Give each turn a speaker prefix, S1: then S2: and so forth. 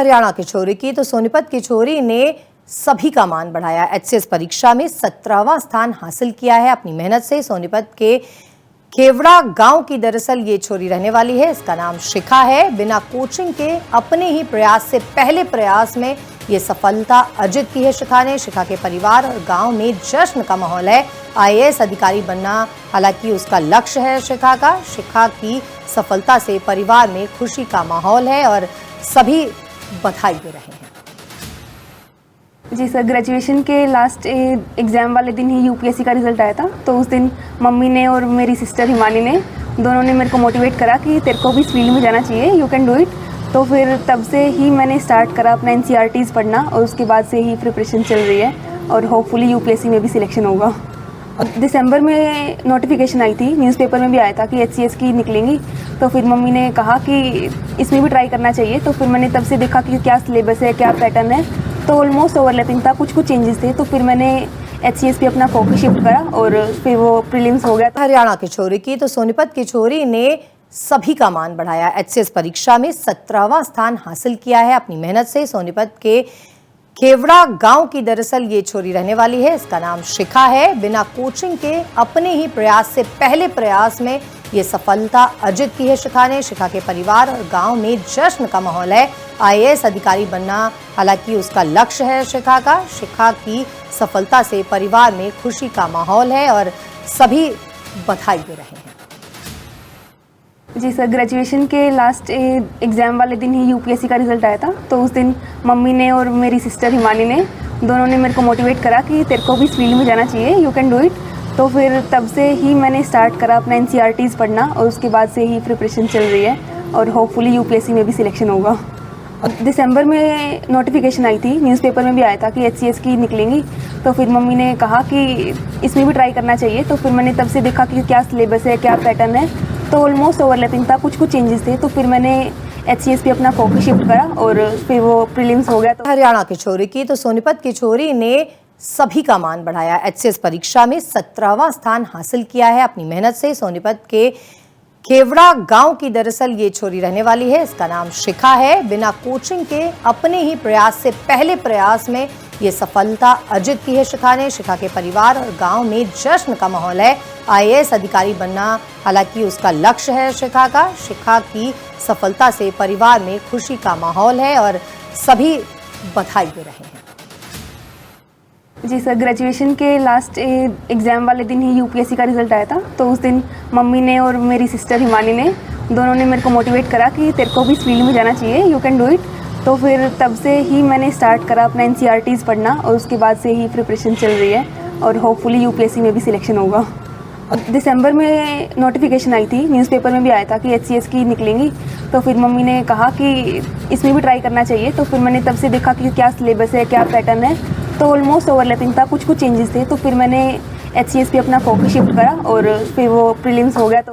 S1: हरियाणा की छोरी की तो सोनीपत की छोरी ने सभी का मान बढ़ाया। एचसीएस परीक्षा में 17वां स्थान हासिल किया है। अपनी मेहनत से सोनीपत के केवड़ा गांव की दरअसल ये छोरी रहने वाली है। इसका नाम शिखा है। बिना कोचिंग के अपने ही प्रयास से पहले प्रयास में ये सफलता अर्जित की है शिखा ने। शिखा के परिवार और गांव में जश्न का माहौल है। आईएएस अधिकारी बनना हालांकि उसका लक्ष्य है शिखा का। शिखा की सफलता से परिवार में खुशी का माहौल है और सभी बधाई दे रहे हैं।
S2: जी सर, ग्रेजुएशन के लास्ट एग्ज़ाम वाले दिन ही यूपीएससी का रिज़ल्ट आया था। तो उस दिन मम्मी ने और मेरी सिस्टर हिमानी ने दोनों ने मेरे को मोटिवेट करा कि तेरे को भी इस फील्ड में जाना चाहिए, यू कैन डू इट। तो फिर तब से ही मैंने स्टार्ट करा अपना एनसीईआरटीज़ पढ़ना और उसके बाद से ही प्रिपरेशन चल रही है और होपफुली यूपीएससी में भी सिलेक्शन होगा। दिसंबर में नोटिफिकेशन आई थी, न्यूज़पेपर में भी आया था कि एचसीएस की निकलेंगी। तो फिर मम्मी ने कहा कि इसमें भी ट्राई करना चाहिए। तो फिर मैंने तब से देखा कि क्या सिलेबस है, क्या पैटर्न है। तो ऑलमोस्ट ओवरलैपिंग था, कुछ चेंजेस थे। तो फिर मैंने एचसीएस पे अपना फोकस शिफ्ट करा और फिर वो प्रीलिम्स हो गया।
S1: हरियाणा की छोरी की तो सोनीपत की छोरी ने सभी का मान बढ़ाया। एचसीएस परीक्षा में 17वां स्थान हासिल किया है। अपनी मेहनत से सोनीपत के केवड़ा गांव की दरअसल ये छोरी रहने वाली है। इसका नाम शिखा है। बिना कोचिंग के अपने ही प्रयास से पहले प्रयास में ये सफलता अर्जित की है शिखा ने। शिखा के परिवार और गांव में जश्न का माहौल है। आईएएस अधिकारी बनना हालांकि उसका लक्ष्य है शिखा का। शिखा की सफलता से परिवार में खुशी का माहौल है और सभी बधाई दे रहे हैं।
S2: जी सर, ग्रेजुएशन के लास्ट एग्ज़ाम वाले दिन ही यूपीएससी का रिज़ल्ट आया था। तो उस दिन मम्मी ने और मेरी सिस्टर हिमानी ने दोनों ने मेरे को मोटिवेट करा कि तेरे को भी इस फील्ड में जाना चाहिए, यू कैन डू इट। तो फिर तब से ही मैंने स्टार्ट करा अपना एनसीईआरटीज़ पढ़ना और उसके बाद से ही प्रिपरेशन चल रही है और होपफुली यूपीएससी में भी सिलेक्शन होगा। दिसंबर में नोटिफिकेशन आई थी, न्यूज़पेपर में भी आया था कि एचसीएस की निकलेंगी। तो फिर मम्मी ने कहा कि इसमें भी ट्राई करना चाहिए। तो फिर मैंने तब से देखा कि क्या सिलेबस है, क्या पैटर्न है। तो ऑलमोस्ट ओवरलैपिंग था, कुछ चेंजेस थे। तो फिर मैंने एचसीएस पे अपना फोकस शिफ्ट करा और फिर वो प्रीलिम्स हो गया। तो
S1: हरियाणा की छोरी की तो सोनीपत की छोरी ने सभी का मान बढ़ाया। एचसीएस परीक्षा में 17वां स्थान हासिल किया है। अपनी मेहनत से सोनीपत के केवड़ा गांव की दरअसल ये छोरी रहने वाली है। इसका नाम शिखा है। बिना कोचिंग के अपने ही प्रयास से पहले प्रयास में ये सफलता अर्जित की है शिखा ने। शिखा के परिवार और गांव में जश्न का माहौल है। आईएएस अधिकारी बनना हालांकि उसका लक्ष्य है शिखा का। शिखा की सफलता से परिवार में खुशी का माहौल है और सभी बधाई दे रहे हैं।
S2: जी सर, ग्रेजुएशन के लास्ट एग्ज़ाम वाले दिन ही यूपीएससी का रिज़ल्ट आया था। तो उस दिन मम्मी ने और मेरी सिस्टर हिमानी ने दोनों ने मेरे को मोटिवेट करा कि तेरे को भी इस फील्ड में जाना चाहिए, यू कैन डू इट। तो फिर तब से ही मैंने स्टार्ट करा अपना एनसीईआरटीज़ पढ़ना और उसके बाद से ही प्रिपरेशन चल रही है और होपफुली यूपीएससी में भी सिलेक्शन होगा। दिसंबर में नोटिफिकेशन आई थी, न्यूज़पेपर में भी आया था कि एचसीएस की निकलेंगी। तो फिर मम्मी ने कहा कि इसमें भी ट्राई करना चाहिए। तो फिर मैंने तब से देखा कि क्या सिलेबस है, क्या पैटर्न है। तो ऑलमोस्ट ओवरलैपिंग था, कुछ चेंजेस थे। तो फिर मैंने एचसीएस पे अपना फोकस शिफ्ट करा और फिर वो प्रीलिम्स हो गया। तो